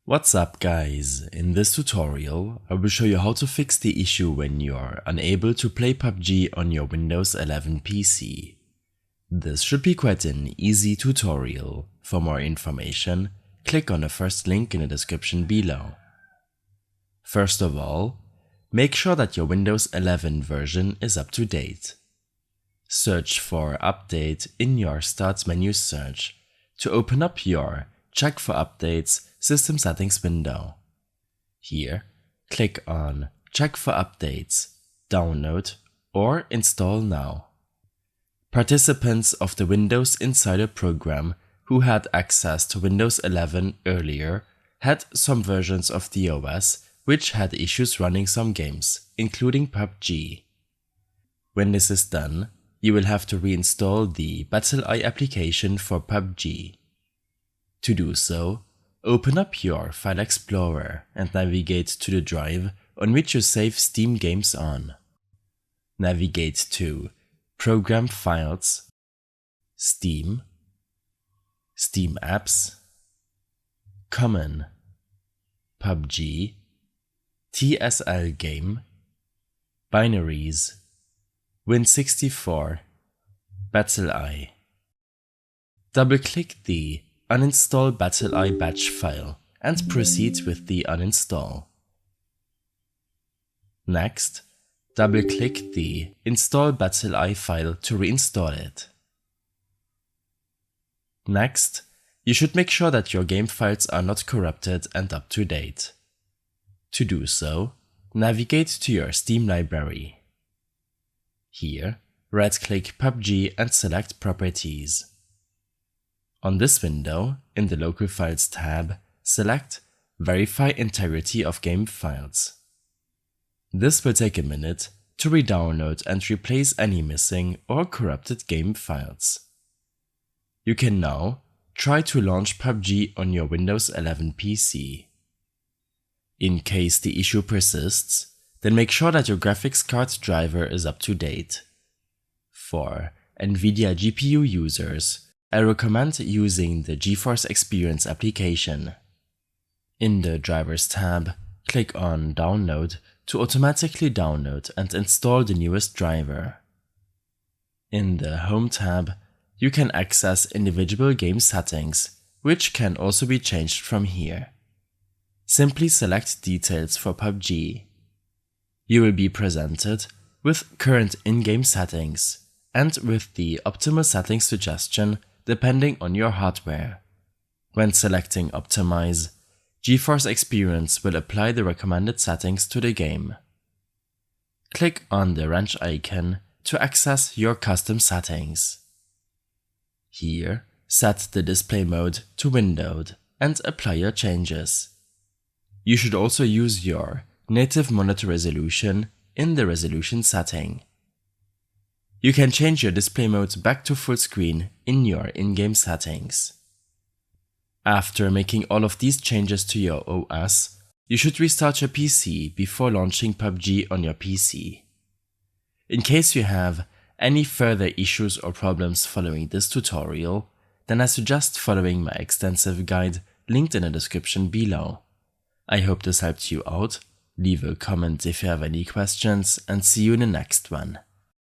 What's up guys, in this tutorial I will show you how to fix the issue when you are unable to play PUBG on your Windows 11 PC. This should be quite an easy tutorial. For more information, click on the first link in the description below. First of all, make sure that your Windows 11 version is up to date. Search for Update in your Start menu search to open up your Check for Updates System Settings window. Here, click on Check for Updates, Download or Install Now. Participants of the Windows Insider program who had access to Windows 11 earlier had some versions of the OS which had issues running some games, including PUBG. When this is done, you will have to reinstall the BattlEye application for PUBG. To do so, open up your File Explorer and navigate to the drive on which you save Steam games on. Navigate to Program Files, Steam, Steam Apps, Common, PUBG, TSL Game, Binaries, Win64, BattlEye. Double-click the Uninstall BattlEye batch file and proceed with the uninstall. Next, double-click the Install BattlEye file to reinstall it. Next, you should make sure that your game files are not corrupted and up to date. To do so, navigate to your Steam library. Here, right-click PUBG and select Properties. On this window, in the Local Files tab, select Verify Integrity of Game Files. This will take a minute to re-download and replace any missing or corrupted game files. You can now try to launch PUBG on your Windows 11 PC. In case the issue persists, then make sure that your graphics card driver is up to date. For NVIDIA GPU users, I recommend using the GeForce Experience application. In the Drivers tab, click on Download to automatically download and install the newest driver. In the Home tab, you can access individual game settings, which can also be changed from here. Simply select Details for PUBG. You will be presented with current in-game settings and with the optimal settings suggestion depending on your hardware. When selecting Optimize, GeForce Experience will apply the recommended settings to the game. Click on the wrench icon to access your custom settings. Here, set the display mode to windowed and apply your changes. You should also use your native monitor resolution in the resolution setting. You can change your display mode back to full screen in your in-game settings. After making all of these changes to your OS, you should restart your PC before launching PUBG on your PC. In case you have any further issues or problems following this tutorial, then I suggest following my extensive guide linked in the description below. I hope this helped you out. Leave a comment if you have any questions and see you in the next one.